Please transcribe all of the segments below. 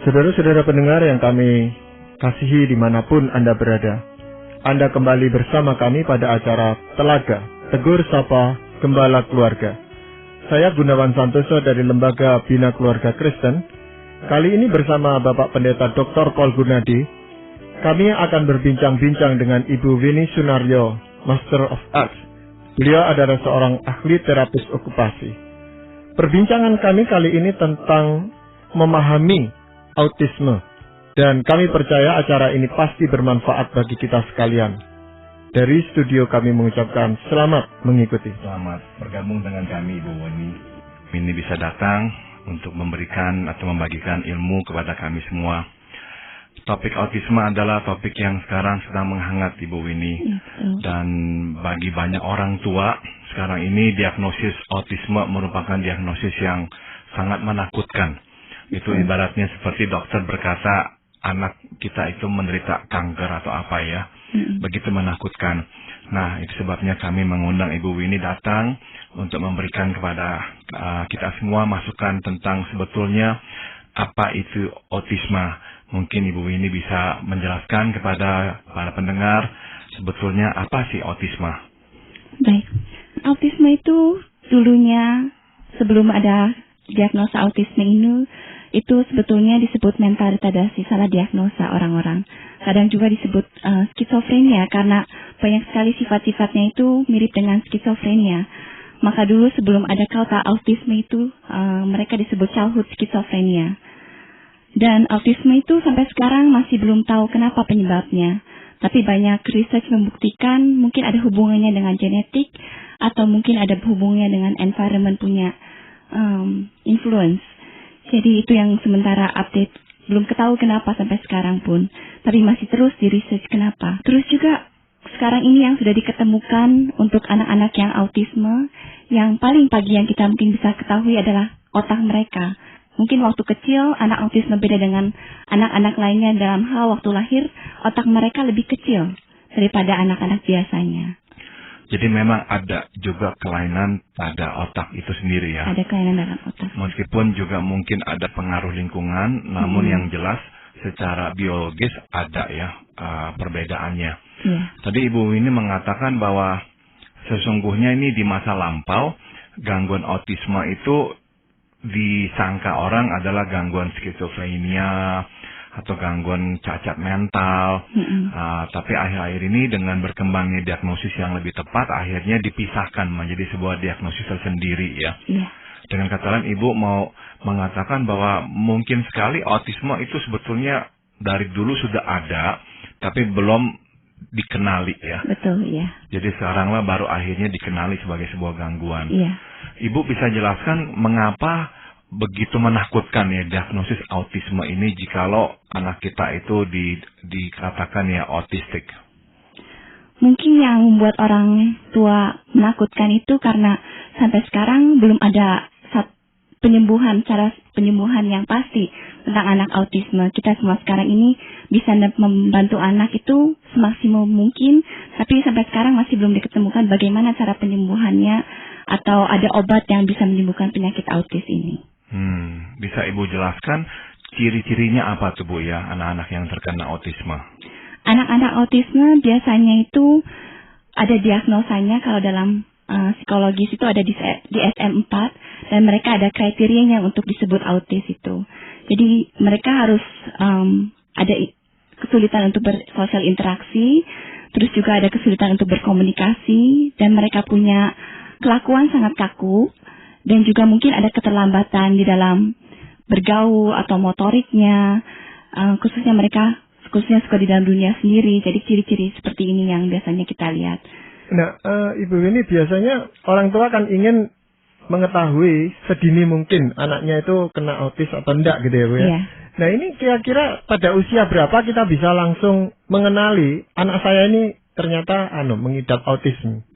Saudara-saudara pendengar yang kami kasihi dimanapun Anda berada, Anda kembali bersama kami pada acara Telaga, Tegur Sapa Gembala Keluarga. Saya Gunawan Santoso dari Lembaga Bina Keluarga Kristen. Kali ini bersama Bapak Pendeta Dr. Paul Gunadi, kami akan berbincang-bincang dengan Ibu Winnie Sunaryo, Master of Arts. Beliau adalah seorang ahli terapis okupasi. Perbincangan kami kali ini tentang memahami autisme, dan kami percaya acara ini pasti bermanfaat bagi kita sekalian. Dari studio kami mengucapkan selamat mengikuti. Selamat bergabung dengan kami, Ibu Winnie. Ini bisa datang untuk memberikan atau membagikan ilmu kepada kami semua. Topik autisme adalah topik yang sekarang sedang menghangat, Ibu Winnie. Dan bagi banyak orang tua, sekarang ini diagnosis autisme merupakan diagnosis yang sangat menakutkan. Itu ibaratnya seperti dokter berkata, anak kita itu menderita kanker atau apa ya. Begitu menakutkan. Nah, itu sebabnya kami mengundang Ibu Winnie datang untuk memberikan kepada kita semua masukan tentang sebetulnya apa itu autisme. Mungkin Ibu Winnie bisa menjelaskan kepada para pendengar sebetulnya apa sih autisme. Baik, autisme itu dulunya sebelum ada diagnosa autisme ini, itu sebetulnya disebut mental retardasi, salah diagnosa orang-orang. Kadang juga disebut skizofrenia karena banyak sekali sifat-sifatnya itu mirip dengan skizofrenia. Maka dulu sebelum ada kata autisme itu mereka disebut childhood skizofrenia. Dan autisme itu sampai sekarang masih belum tahu kenapa penyebabnya. Tapi banyak research membuktikan mungkin ada hubungannya dengan genetik atau mungkin ada hubungannya dengan environment punya influence. Jadi itu yang sementara update. Belum ketahui kenapa sampai sekarang pun. Tapi masih terus di research kenapa. Terus juga sekarang ini yang sudah diketemukan untuk anak-anak yang autisme, yang paling pagi yang kita mungkin bisa ketahui adalah otak mereka. Mungkin waktu kecil anak autisme beda dengan anak-anak lainnya dalam hal waktu lahir, otak mereka lebih kecil daripada anak-anak biasanya. Jadi memang ada juga kelainan pada otak itu sendiri ya. Ada kelainan dalam otak. Meskipun juga mungkin ada pengaruh lingkungan, namun yang jelas secara biologis ada ya perbedaannya. Tadi Ibu ini mengatakan bahwa sesungguhnya ini di masa lampau gangguan autisme itu disangka orang adalah gangguan skizofrenia atau gangguan cacat mental. Tapi akhir-akhir ini dengan berkembangnya diagnosis yang lebih tepat, akhirnya dipisahkan menjadi sebuah diagnosis tersendiri ya. Dengan kata lain, Ibu mau mengatakan bahwa mungkin sekali autisme itu sebetulnya dari dulu sudah ada, tapi belum dikenali ya. Betul, ya. Jadi sekaranglah baru akhirnya dikenali sebagai sebuah gangguan. Iya. Ibu bisa jelaskan mengapa begitu menakutkan ya diagnosis autisme ini jikalau anak kita itu dikatakan ya autistik? Mungkin yang membuat orang tua menakutkan itu karena sampai sekarang belum ada cara penyembuhan yang pasti tentang anak autisme. Kita semua sekarang ini bisa membantu anak itu semaksimal mungkin, tapi sampai sekarang masih belum diketemukan bagaimana cara penyembuhannya atau ada obat yang bisa menyembuhkan penyakit autis ini. Bisa Ibu jelaskan ciri-cirinya apa tuh Bu ya, anak-anak yang terkena autisme? Anak-anak autisme biasanya itu ada diagnosanya kalau dalam psikologis itu ada di DSM-4 dan mereka ada kriterianya untuk disebut autis itu. Jadi mereka harus ada kesulitan untuk bersosial interaksi, terus juga ada kesulitan untuk berkomunikasi, dan mereka punya kelakuan sangat kaku, dan juga mungkin ada keterlambatan di dalam bergaul atau motoriknya, khususnya suka di dalam dunia sendiri. Jadi ciri-ciri seperti ini yang biasanya kita lihat. Nah, Ibu ini biasanya orang tua kan ingin mengetahui sedini mungkin anaknya itu kena autis atau enggak gitu ya Bu ya. Nah ini kira-kira pada usia berapa kita bisa langsung mengenali anak saya ini ternyata mengidap autisme?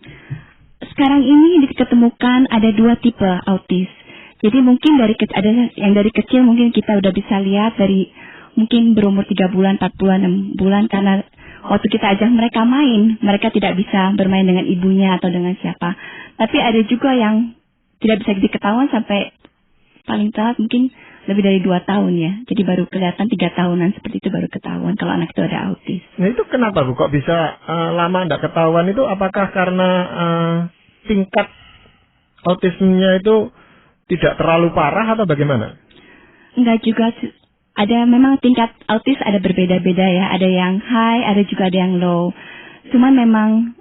Sekarang ini diketemukan ada 2 tipe autis. Jadi mungkin ada yang dari kecil mungkin kita udah bisa lihat dari mungkin berumur 3 bulan, 4 bulan, 6 bulan karena waktu kita ajak mereka main, mereka tidak bisa bermain dengan ibunya atau dengan siapa. Tapi ada juga yang tidak bisa diketahui sampai paling telat mungkin lebih dari 2 tahun ya. Jadi baru kelihatan 3 tahunan seperti itu baru ketahuan kalau anak itu ada autis. Nah itu kenapa Bu kok bisa lama tidak ketahuan itu? Apakah karena tingkat autismenya itu tidak terlalu parah atau bagaimana? Enggak juga, ada memang tingkat autis ada berbeda-beda ya. Ada yang high, ada juga ada yang low. Cuman memang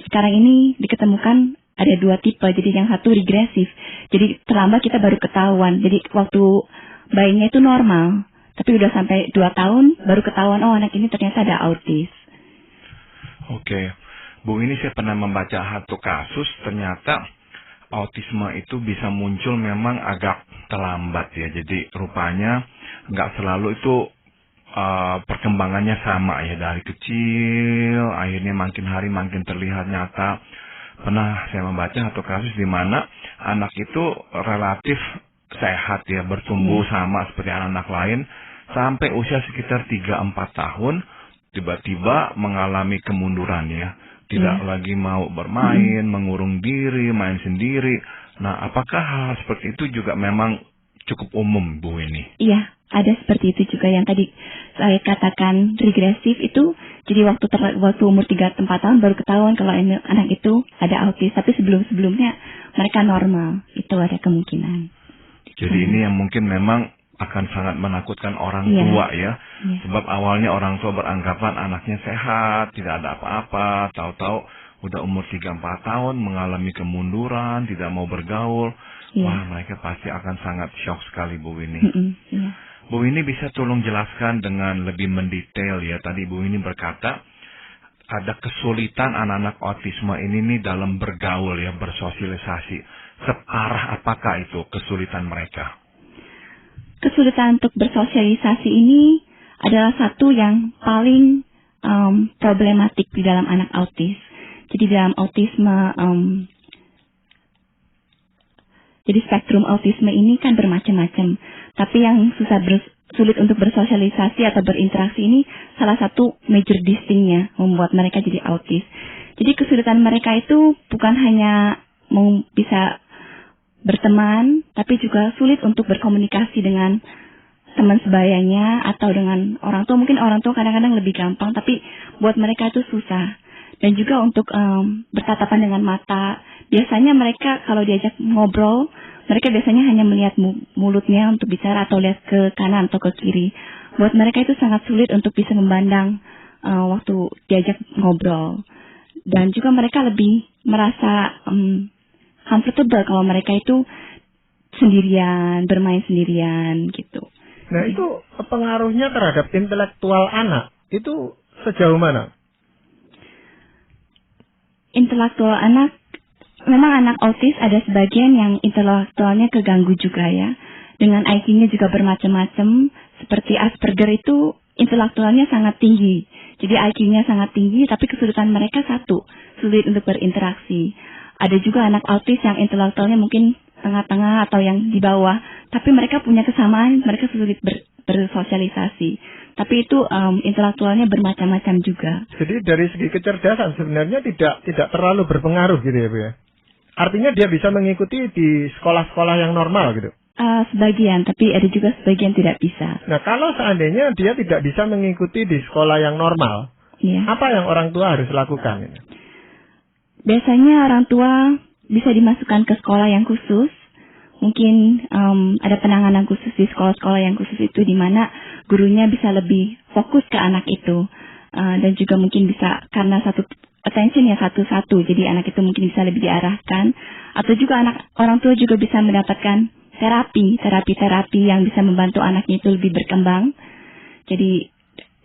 sekarang ini diketemukan ada 2 tipe. Jadi yang satu regresif. Jadi terlambat kita baru ketahuan. Jadi waktu bayinya itu normal. Tapi udah sampai 2 tahun baru ketahuan, oh anak ini ternyata ada autis. Oke. Bu, ini saya pernah membaca satu kasus, ternyata autisme itu bisa muncul memang agak terlambat ya. Jadi rupanya nggak selalu itu perkembangannya sama ya. Dari kecil, akhirnya makin hari makin terlihat nyata. Pernah saya membaca satu kasus di mana anak itu relatif sehat ya, bertumbuh sama seperti anak-anak lain, sampai usia sekitar 3-4 tahun, tiba-tiba mengalami kemunduran ya. Tidak lagi mau bermain, mengurung diri, main sendiri. Nah, apakah hal seperti itu juga memang cukup umum, Bu ini? Iya, ada seperti itu juga yang tadi saya katakan regresif itu. Jadi waktu umur 3-4 tahun baru ketahuan kalau anak itu ada autis. Tapi sebelum-sebelumnya mereka normal. Itu ada kemungkinan. Jadi ini yang mungkin memang akan sangat menakutkan orang tua ya. Sebab awalnya orang tua beranggapan anaknya sehat, tidak ada apa-apa. Tahu-tahu udah umur 3-4 tahun mengalami kemunduran, tidak mau bergaul. Wah, mereka pasti akan sangat shock sekali, Bu Winnie. Bu Winnie bisa tolong jelaskan dengan lebih mendetail ya. Tadi Bu Winnie berkata ada kesulitan anak-anak autisme ini nih dalam bergaul ya, bersosialisasi. Separah apakah itu kesulitan mereka? Kesulitan untuk bersosialisasi ini adalah satu yang paling problematik di dalam anak autis. Jadi dalam autisme, jadi spektrum autisme ini kan bermacam-macam. Tapi yang sulit untuk bersosialisasi atau berinteraksi ini salah satu major distinctnya membuat mereka jadi autis. Jadi kesulitan mereka itu bukan hanya bisa berteman, tapi juga sulit untuk berkomunikasi dengan teman sebayanya atau dengan orang tua. Mungkin orang tua kadang-kadang lebih gampang, tapi buat mereka itu susah. Dan juga untuk bertatapan dengan mata. Biasanya mereka kalau diajak ngobrol, mereka biasanya hanya melihat mulutnya untuk bicara atau lihat ke kanan atau ke kiri. Buat mereka itu sangat sulit untuk bisa memandang waktu diajak ngobrol. Dan juga mereka lebih merasa comfortable kalau mereka itu sendirian, bermain sendirian gitu. Nah itu pengaruhnya terhadap intelektual anak itu sejauh mana? Intelektual anak, memang anak autis ada sebagian yang intelektualnya keganggu juga ya. Dengan IQ-nya juga bermacam-macam. Seperti Asperger itu intelektualnya sangat tinggi. Jadi IQ-nya sangat tinggi tapi kesulitan mereka satu, sulit untuk berinteraksi. Ada juga anak autis yang intelektualnya mungkin tengah-tengah atau yang di bawah. Tapi mereka punya kesamaan, mereka sulit bersosialisasi. Tapi itu intelektualnya bermacam-macam juga. Jadi dari segi kecerdasan sebenarnya tidak terlalu berpengaruh gitu ya Bu ya? Artinya dia bisa mengikuti di sekolah-sekolah yang normal gitu? Sebagian, tapi ada juga sebagian tidak bisa. Nah kalau seandainya dia tidak bisa mengikuti di sekolah yang normal, apa yang orang tua harus lakukan? Biasanya orang tua bisa dimasukkan ke sekolah yang khusus. Mungkin ada penanganan khusus di sekolah-sekolah yang khusus itu di mana gurunya bisa lebih fokus ke anak itu. Dan juga mungkin bisa karena attention ya satu-satu. Jadi anak itu mungkin bisa lebih diarahkan. Atau juga orang tua juga bisa mendapatkan terapi yang bisa membantu anaknya itu lebih berkembang. Jadi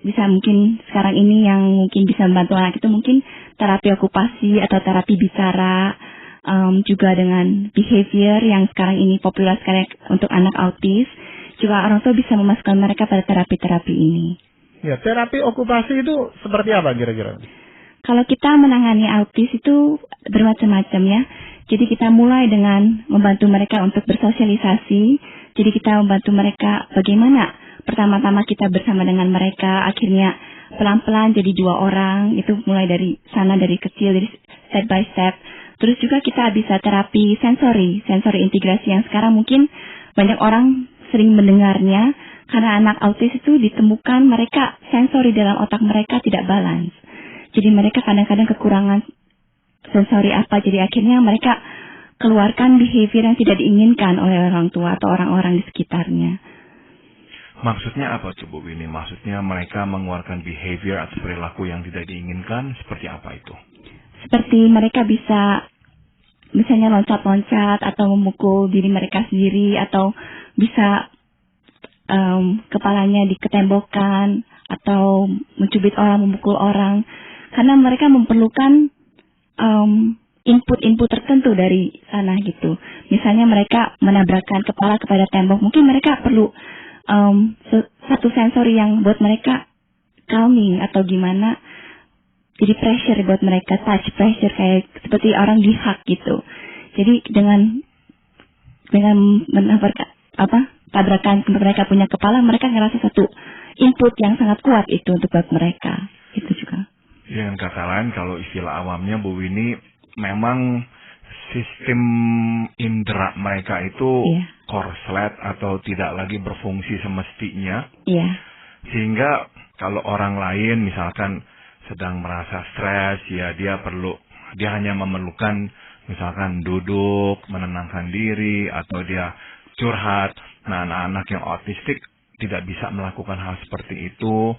bisa mungkin sekarang ini yang mungkin bisa membantu anak itu mungkin terapi okupasi atau terapi bicara. Juga dengan behavior yang sekarang ini populer sekali untuk anak autis. Juga orang tua bisa memasukkan mereka pada terapi-terapi ini. Ya, terapi okupasi itu seperti apa kira-kira? Kalau kita menangani autis itu bermacam-macam ya. Jadi kita mulai dengan membantu mereka untuk bersosialisasi. Jadi kita membantu mereka bagaimana pertama-tama kita bersama dengan mereka. Akhirnya pelan-pelan jadi 2 orang. Itu mulai dari sana dari kecil, dari step by step. Terus juga kita bisa terapi sensori integrasi yang sekarang mungkin banyak orang sering mendengarnya, karena anak autis itu ditemukan mereka sensori dalam otak mereka tidak balance. Jadi mereka kadang-kadang kekurangan sensori apa, jadi akhirnya mereka keluarkan behavior yang tidak diinginkan oleh orang tua atau orang-orang di sekitarnya. Maksudnya apa tuh Bu Winnie? Maksudnya mereka mengeluarkan behavior atau perilaku yang tidak diinginkan, seperti apa itu? Seperti mereka bisa misalnya loncat-loncat atau memukul diri mereka sendiri, atau bisa kepalanya diketembokkan atau mencubit orang, memukul orang, karena mereka memerlukan input-input tertentu dari sana gitu. Misalnya mereka menabrakkan kepala kepada tembok, mungkin mereka perlu satu sensori yang buat mereka calming atau gimana, jadi pressure buat mereka, touch pressure, kayak seperti orang dihak gitu. Jadi dengan menabrakkan tabrakan mereka punya kepala, mereka ngerasa satu input yang sangat kuat itu untuk buat mereka. Itu juga. Dengan kata lain, kalau istilah awamnya Bu Winnie, memang sistem indera mereka itu korslet atau tidak lagi berfungsi semestinya. Iya. Sehingga kalau orang lain misalkan sedang merasa stres, ya dia hanya memerlukan misalkan duduk, menenangkan diri, atau dia curhat. Nah, anak-anak yang autistik tidak bisa melakukan hal seperti itu,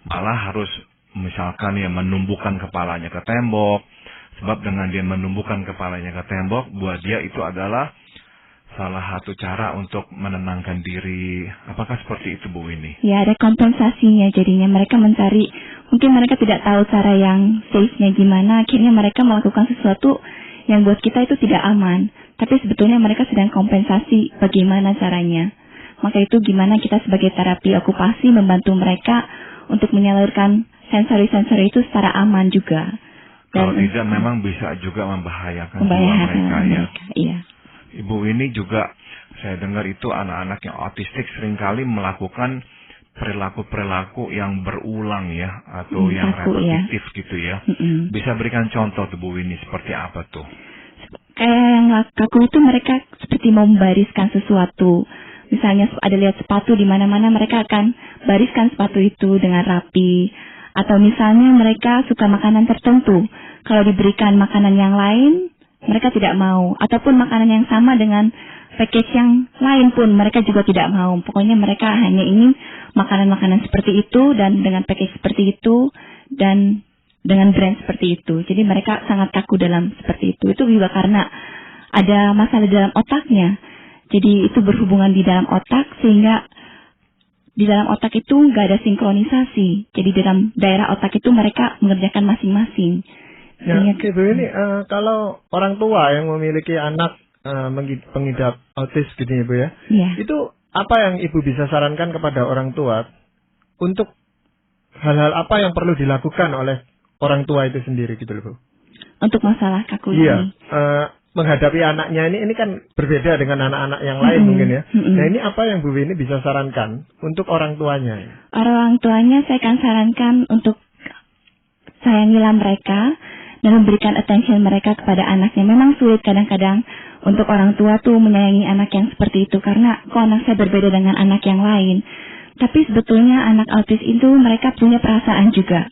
malah harus misalkan ya menumbuhkan kepalanya ke tembok. Sebab dengan dia menumbuhkan kepalanya ke tembok, buat dia itu adalah salah satu cara untuk menenangkan diri. Apakah seperti itu Bu Winnie? Ya, ada kompensasinya, jadinya mereka mencari, mungkin mereka tidak tahu cara yang safe-nya gimana, akhirnya mereka melakukan sesuatu yang buat kita itu tidak aman. Tapi sebetulnya mereka sedang kompensasi bagaimana caranya. Maka itu gimana kita sebagai terapi okupasi membantu mereka untuk menyalurkan sensori-sensori itu secara aman juga. Dan kalau tidak memang bisa juga membahayakan mereka ya. Iya. Ibu ini juga saya dengar itu anak-anak yang autistik seringkali melakukan perilaku-perilaku yang berulang ya, atau yang repetitif gitu ya. Bisa berikan contoh tuh Bu Winnie, seperti apa tuh? Kayak yang kaku itu mereka seperti mau membariskan sesuatu. Misalnya ada lihat sepatu di mana-mana, mereka akan bariskan sepatu itu dengan rapi. Atau misalnya mereka suka makanan tertentu, kalau diberikan makanan yang lain, mereka tidak mau. Ataupun makanan yang sama dengan package yang lain pun mereka juga tidak mau. Pokoknya mereka hanya ingin makanan-makanan seperti itu dan dengan package seperti itu dan dengan brand seperti itu. Jadi mereka sangat kaku dalam seperti itu. Itu juga karena ada masalah dalam otaknya. Jadi itu berhubungan di dalam otak, sehingga di dalam otak itu nggak ada sinkronisasi. Jadi dalam daerah otak itu mereka mengerjakan masing-masing. Ya, Ibu ini kalau orang tua yang memiliki anak pengidap autis gitu ya Bu ya, itu apa yang Ibu bisa sarankan kepada orang tua untuk hal-hal apa yang perlu dilakukan oleh orang tua itu sendiri gitu loh Bu? Untuk masalah kaku ini. Menghadapi anaknya ini kan berbeda dengan anak-anak yang lain mungkin ya. Nah ini apa yang Bu Winnie bisa sarankan untuk orang tuanya? Orang tuanya saya akan sarankan untuk sayangilah mereka dan memberikan attention mereka kepada anaknya. Memang sulit kadang-kadang untuk orang tua tuh menyayangi anak yang seperti itu, karena kok anak saya berbeda dengan anak yang lain. Tapi sebetulnya anak autis itu mereka punya perasaan juga.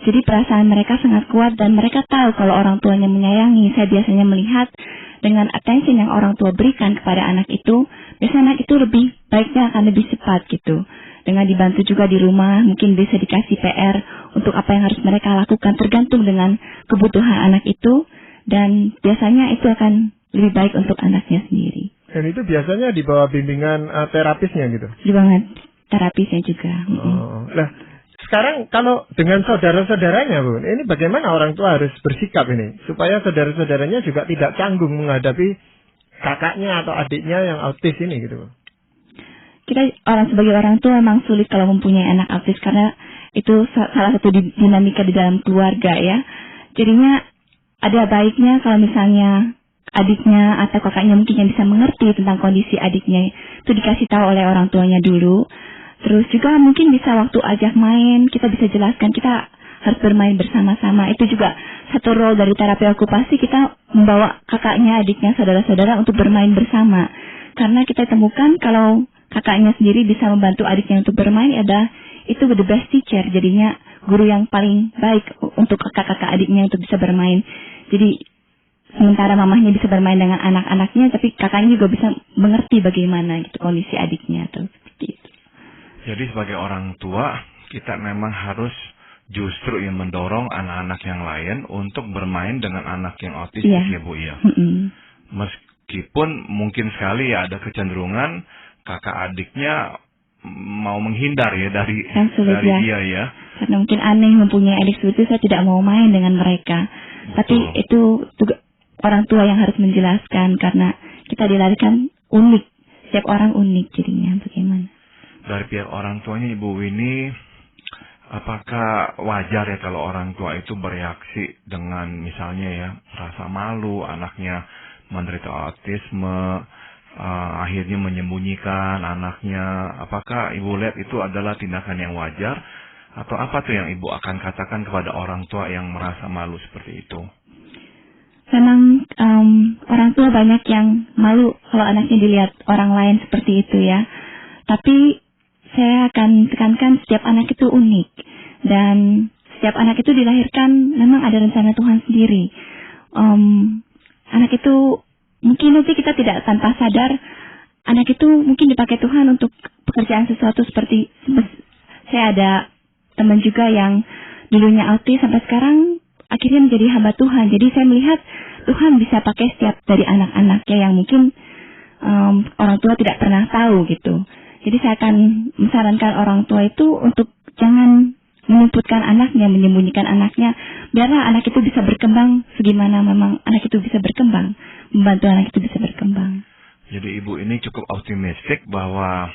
Jadi perasaan mereka sangat kuat dan mereka tahu kalau orang tuanya menyayangi. Saya biasanya melihat dengan attention yang orang tua berikan kepada anak itu, biasanya anak itu lebih baiknya akan lebih cepat gitu. Dengan dibantu juga di rumah, mungkin bisa dikasih PR untuk apa yang harus mereka lakukan tergantung dengan kebutuhan anak itu, dan biasanya itu akan lebih baik untuk anaknya sendiri. Dan itu biasanya di bawah bimbingan terapisnya gitu? Di bawah terapisnya juga. Nah, sekarang kalau dengan saudara-saudaranya Bu, ini bagaimana orang tua harus bersikap ini supaya saudara-saudaranya juga tidak canggung menghadapi kakaknya atau adiknya yang autis ini gitu Bu? Kita sebagai orang tua memang sulit kalau mempunyai anak autis, karena itu salah satu dinamika di dalam keluarga ya. Jadinya ada baiknya kalau misalnya adiknya atau kakaknya mungkin yang bisa mengerti tentang kondisi adiknya itu dikasih tahu oleh orang tuanya dulu. Terus juga mungkin bisa waktu ajak main, kita bisa jelaskan kita harus bermain bersama-sama. Itu juga satu role dari terapi okupasi, kita membawa kakaknya, adiknya, saudara-saudara untuk bermain bersama. Karena kita temukan kalau kakaknya sendiri bisa membantu adiknya untuk bermain adalah itu the best teacher. Jadinya guru yang paling baik untuk kakak-kakak adiknya untuk bisa bermain. Jadi sementara mamahnya bisa bermain dengan anak-anaknya, tapi kakaknya juga bisa mengerti bagaimana gitu kondisi adiknya atau seperti itu. Jadi sebagai orang tua, kita memang harus justru yang mendorong anak-anak yang lain untuk bermain dengan anak yang autistik ya Bu ya. Meskipun mungkin sekali ya ada kecenderungan kakak adiknya mau menghindar ya dari dia ya. Karena mungkin aneh mempunyai adik seperti itu, saya tidak mau main dengan mereka. Betul. Tapi itu orang tua yang harus menjelaskan karena kita dilahirkan unik. Setiap orang unik jadinya bagaimana? Dari pihak orang tuanya Ibu Winnie, apakah wajar ya kalau orang tua itu bereaksi dengan misalnya ya rasa malu anaknya menderita autisme, akhirnya menyembunyikan anaknya? Apakah Ibu lihat itu adalah tindakan yang wajar? Atau apa tuh yang Ibu akan katakan kepada orang tua yang merasa malu seperti itu? Memang orang tua banyak yang malu kalau anaknya dilihat orang lain seperti itu ya. Tapi saya akan tekankan setiap anak itu unik. Dan setiap anak itu dilahirkan memang ada rencana Tuhan sendiri. Anak itu mungkin nanti kita tidak tanpa sadar, anak itu mungkin dipakai Tuhan untuk pekerjaan sesuatu seperti saya ada teman juga yang dulunya autis sampai sekarang akhirnya menjadi hamba Tuhan. Jadi saya melihat Tuhan bisa pakai setiap dari anak-anaknya yang mungkin orang tua tidak pernah tahu gitu. Jadi saya akan menyarankan orang tua itu untuk jangan menumputkan anaknya, menyembunyikan anaknya. Biarlah anak itu bisa berkembang segimana memang anak itu bisa berkembang. Membantu anak itu bisa berkembang. Jadi Ibu ini cukup optimistik bahwa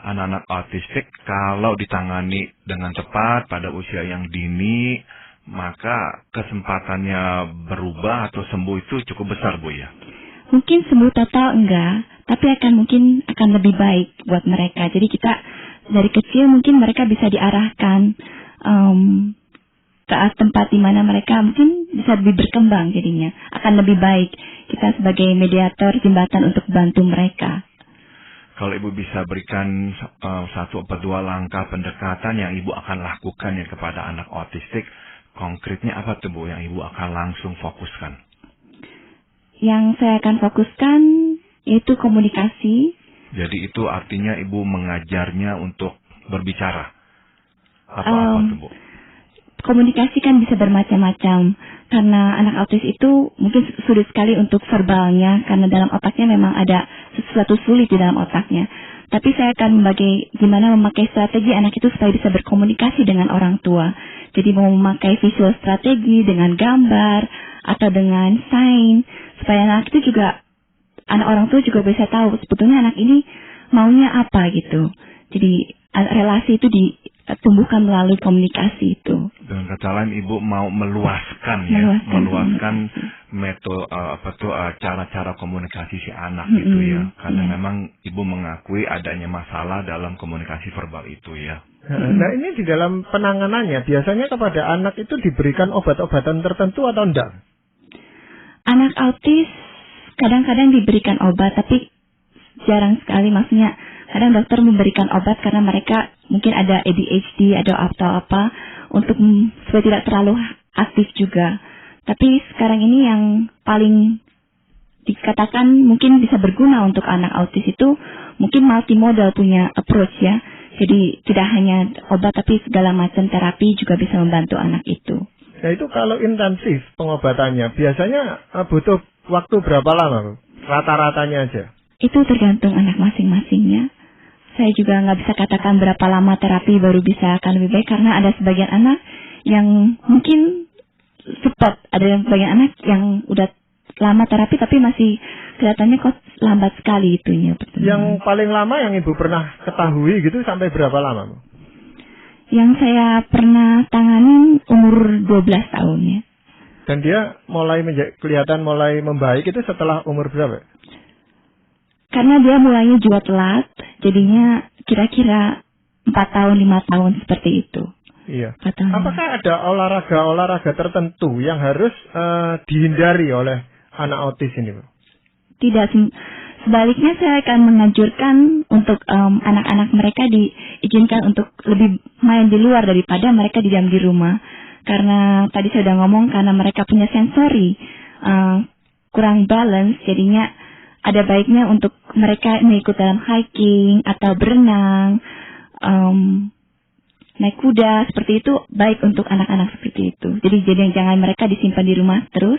anak-anak autistik kalau ditangani dengan tepat pada usia yang dini, maka kesempatannya berubah atau sembuh itu cukup besar Bu ya? Mungkin sembuh total enggak, tapi mungkin akan lebih baik buat mereka. Jadi kita dari kecil mungkin mereka bisa diarahkan ke tempat di mana mereka mungkin bisa lebih berkembang jadinya. Akan lebih baik kita sebagai mediator jembatan untuk bantu mereka. Kalau Ibu bisa berikan satu atau dua langkah pendekatan yang Ibu akan lakukan ya kepada anak autistik, konkretnya apa tuh Bu yang Ibu akan langsung fokuskan? Yang saya akan fokuskan yaitu komunikasi. Jadi itu artinya Ibu mengajarnya untuk berbicara atau apa tuh Bu? Komunikasi kan bisa bermacam-macam. Karena anak autis itu mungkin sulit sekali untuk verbalnya, karena dalam otaknya memang ada sesuatu sulit di dalam otaknya. Tapi saya akan gimana memakai strategi anak itu supaya bisa berkomunikasi dengan orang tua. Jadi mau memakai visual strategi dengan gambar atau dengan sign, supaya anak itu juga, anak orang tua juga bisa tahu sebetulnya anak ini maunya apa gitu. Jadi relasi itu ditumbuhkan melalui komunikasi itu. Dengan kata lain Ibu mau meluaskan metode cara-cara komunikasi si anak itu ya. Karena memang Ibu mengakui adanya masalah dalam komunikasi verbal itu ya. Nah ini di dalam penanganannya biasanya kepada anak itu diberikan obat-obatan tertentu atau enggak? Anak autis kadang-kadang diberikan obat, tapi jarang sekali. Maksudnya kadang dokter memberikan obat karena mereka mungkin ada ADHD atau apa untuk supaya tidak terlalu aktif juga. Tapi sekarang ini yang paling dikatakan mungkin bisa berguna untuk anak autis itu mungkin multimodal punya approach ya. Jadi tidak hanya obat tapi segala macam terapi juga bisa membantu anak itu. Nah itu kalau intensif pengobatannya biasanya butuh waktu berapa lama? Rata-ratanya aja? Itu tergantung anak masing-masingnya. Saya juga nggak bisa katakan berapa lama terapi baru bisa akan lebih baik, karena ada sebagian anak yang mungkin cepat, ada sebagian anak yang udah lama terapi tapi masih kelihatannya kok lambat sekali itunya. Betul. Yang paling lama yang Ibu pernah ketahui gitu sampai berapa lama? Yang saya pernah tangani umur 12 tahun ya. Dan dia kelihatan mulai membaik itu setelah umur berapa? Karena dia mulainya juga telat, jadinya kira-kira 4 tahun, 5 tahun seperti itu. Iya. Apakah ada olahraga tertentu yang harus dihindari oleh anak autis ini, Bu? Tidak, Sebaliknya saya akan menganjurkan untuk anak-anak mereka diizinkan untuk lebih main di luar daripada mereka diam di rumah. Karena tadi saya sudah ngomong, karena mereka punya sensori kurang balance, jadinya ada baiknya untuk mereka mengikut dalam hiking atau berenang, naik kuda, seperti itu baik untuk anak-anak seperti itu. Jadi jangan mereka disimpan di rumah terus,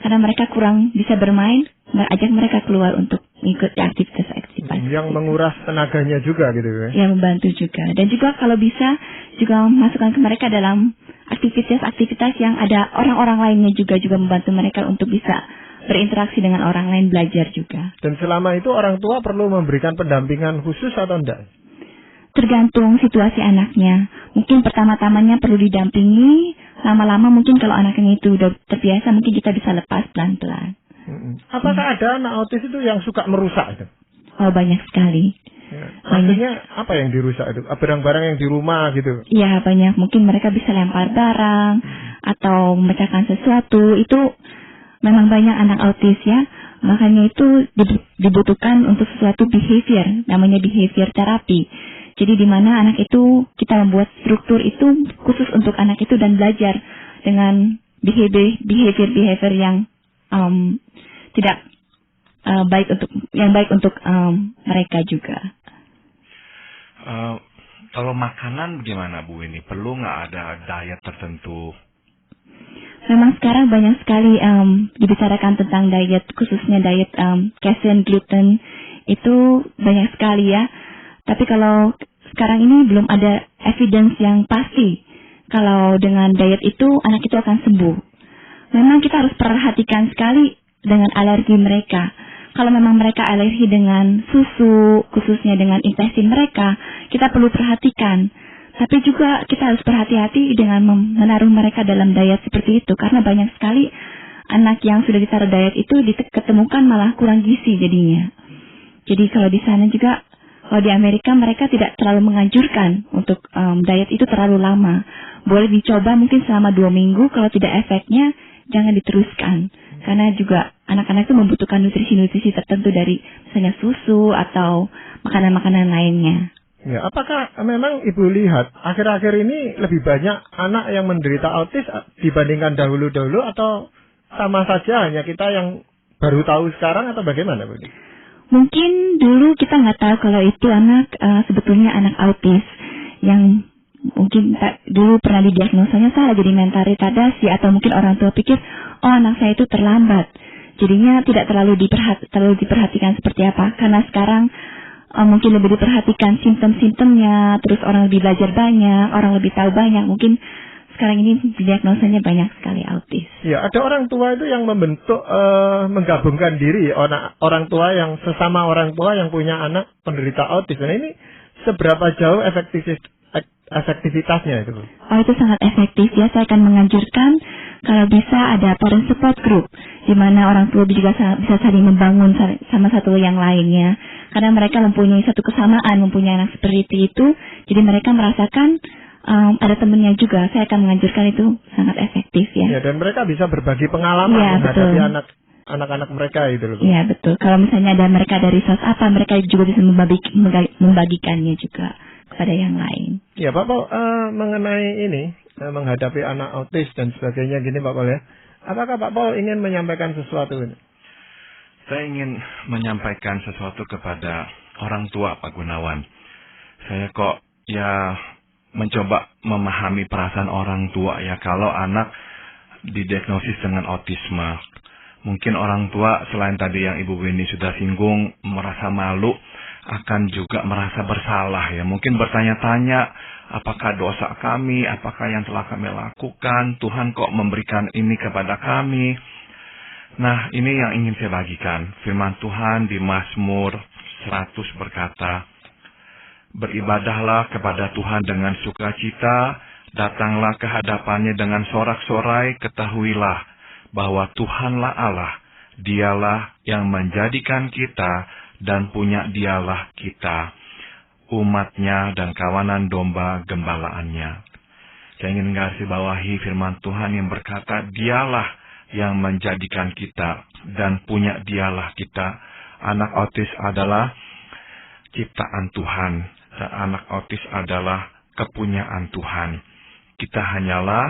karena mereka kurang bisa bermain, ajak mereka keluar untuk mengikuti aktivitas-aktivitas. Yang menguras tenaganya juga gitu ya? Ya, membantu juga. Dan juga kalau bisa, juga masukkan ke mereka dalam aktivitas-aktivitas yang ada orang-orang lainnya juga membantu mereka untuk bisa berinteraksi dengan orang lain, belajar juga. Dan selama itu orang tua perlu memberikan pendampingan khusus atau enggak? Tergantung situasi anaknya. Mungkin pertama-tamanya perlu didampingi, lama-lama mungkin kalau anaknya itu udah terbiasa, mungkin kita bisa lepas pelan-pelan. Apakah ada anak autis itu yang suka merusak itu? Oh, banyak sekali. Ya. Maksudnya apa yang dirusak itu? Barang-barang yang di rumah gitu? Iya, banyak. Mungkin mereka bisa lempar barang atau memecahkan sesuatu. Itu memang banyak anak autis ya. Makanya itu dibutuhkan untuk sesuatu behavior, namanya behavior terapi. Jadi di mana anak itu kita membuat struktur itu khusus untuk anak itu dan belajar dengan behavior yang tidak baik untuk mereka juga. Kalau makanan gimana Bu ini? Perlu nggak ada diet tertentu? Memang sekarang banyak sekali dibicarakan tentang diet, khususnya diet casein, gluten, itu banyak sekali ya. Tapi kalau sekarang ini belum ada evidence yang pasti kalau dengan diet itu anak itu akan sembuh. Memang kita harus perhatikan sekali dengan alergi mereka. Kalau memang mereka alergi dengan susu, khususnya dengan intestin mereka, kita perlu perhatikan. Tapi juga kita harus berhati-hati dengan menaruh mereka dalam diet seperti itu. Karena banyak sekali anak yang sudah ditaruh diet itu diketemukan malah kurang gizi jadinya. Jadi kalau di sana juga, kalau di Amerika mereka tidak terlalu menganjurkan untuk diet itu terlalu lama. Boleh dicoba mungkin selama 2 minggu, kalau tidak efeknya jangan diteruskan. Karena juga anak-anak itu membutuhkan nutrisi-nutrisi tertentu dari misalnya susu atau makanan-makanan lainnya. Ya, apakah memang Ibu lihat akhir-akhir ini lebih banyak anak yang menderita autis dibandingkan dahulu-dahulu, atau sama saja hanya kita yang baru tahu sekarang, atau bagaimana Bu? Mungkin dulu kita nggak tahu kalau itu anak sebetulnya anak autis yang mungkin dulu pernah didiagnosanya salah jadi mental retardasi, atau mungkin orang tua pikir oh anak saya itu terlambat, jadinya tidak terlalu diperhatikan seperti apa. Karena sekarang mungkin lebih diperhatikan simptom-simptomnya, terus orang lebih belajar banyak, orang lebih tahu banyak, mungkin sekarang ini diagnosanya banyak sekali autis. Ya, ada orang tua itu yang membentuk menggabungkan diri orang tua yang sesama orang tua yang punya anak penderita autis. Nah, ini seberapa jauh efektivitasnya itu? Oh, itu sangat efektif ya. Saya akan menganjurkan kalau bisa ada parent support group, di mana orang tua juga bisa saling membangun sama satu yang lainnya. Karena mereka mempunyai satu kesamaan, mempunyai anak seperti itu, jadi mereka merasakan ada temannya juga. Saya akan menganjurkan itu sangat efektif ya. Ya, dan mereka bisa berbagi pengalaman ya, menghadapi anak-anak mereka itu loh. Iya, betul. Kalau misalnya ada mereka dari sos apa, mereka juga bisa membagikannya juga kepada yang lain. Ya, Pak Paul, mengenai ini, menghadapi anak autis dan sebagainya gini Pak Paul ya. Apakah Pak Paul ingin menyampaikan sesuatu ini? Saya ingin menyampaikan sesuatu kepada orang tua Pak Gunawan. Saya kok ya mencoba memahami perasaan orang tua ya, kalau anak didiagnosis dengan autisme. Mungkin orang tua selain tadi yang Ibu Winnie sudah singgung, merasa malu, akan juga merasa bersalah ya. Mungkin bertanya-tanya, apakah dosa kami, apakah yang telah kami lakukan, Tuhan kok memberikan ini kepada kami. Nah, ini yang ingin saya bagikan. Firman Tuhan di Mazmur 100 berkata, beribadahlah kepada Tuhan dengan sukacita, datanglah ke hadapannya dengan sorak-sorai, ketahuilah bahwa Tuhanlah Allah, Dialah yang menjadikan kita dan punya Dialah kita, umatnya dan kawanan domba gembalaannya. Saya ingin garisbawahi firman Tuhan yang berkata, Dialah yang menjadikan kita dan punya Dialah kita, anak autis adalah ciptaan Tuhan, dan anak autis adalah kepunyaan Tuhan. Kita hanyalah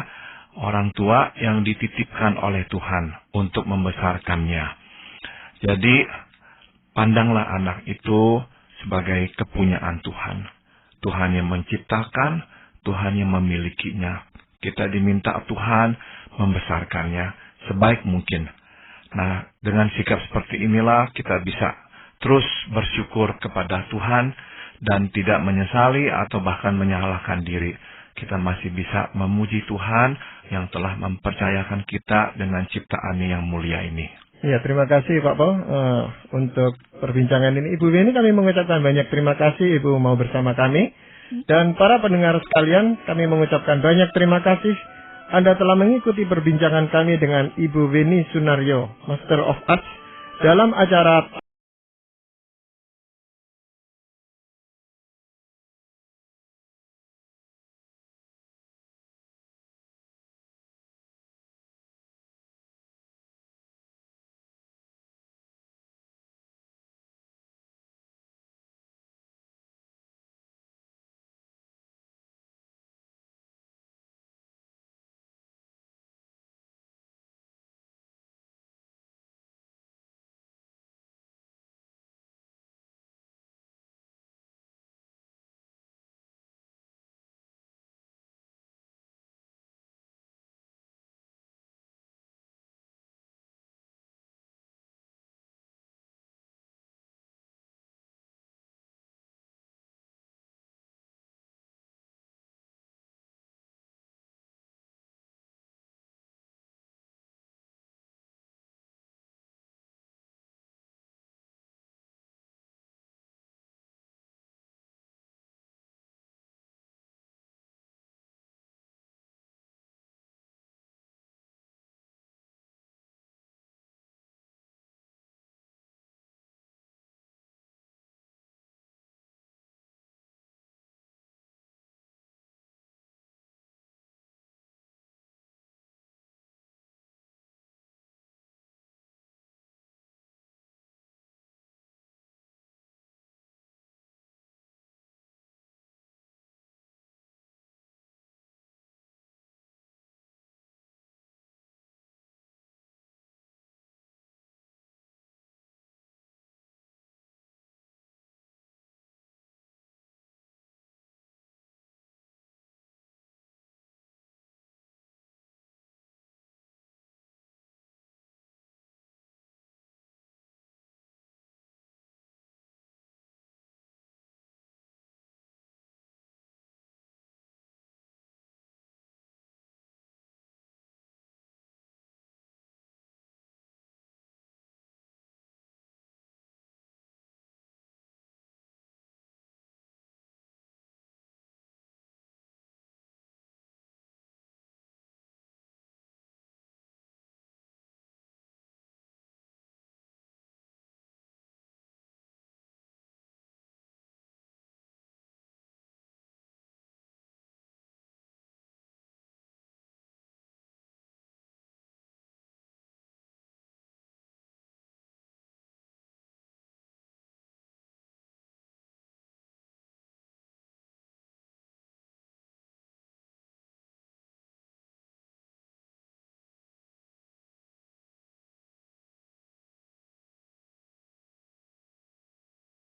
orang tua yang dititipkan oleh Tuhan untuk membesarkannya. Jadi, pandanglah anak itu sebagai kepunyaan Tuhan. Tuhan yang menciptakan, Tuhan yang memilikinya. Kita diminta Tuhan membesarkannya sebaik mungkin. Nah, dengan sikap seperti inilah kita bisa terus bersyukur kepada Tuhan dan tidak menyesali atau bahkan menyalahkan diri. Kita masih bisa memuji Tuhan yang telah mempercayakan kita dengan ciptaannya yang mulia ini. Ya, terima kasih Pak Paul untuk perbincangan ini. Ibu Weni, kami mengucapkan banyak terima kasih Ibu mau bersama kami. Dan para pendengar sekalian, kami mengucapkan banyak terima kasih. Anda telah mengikuti perbincangan kami dengan Ibu Weni Sunaryo, Master of Arts, dalam acara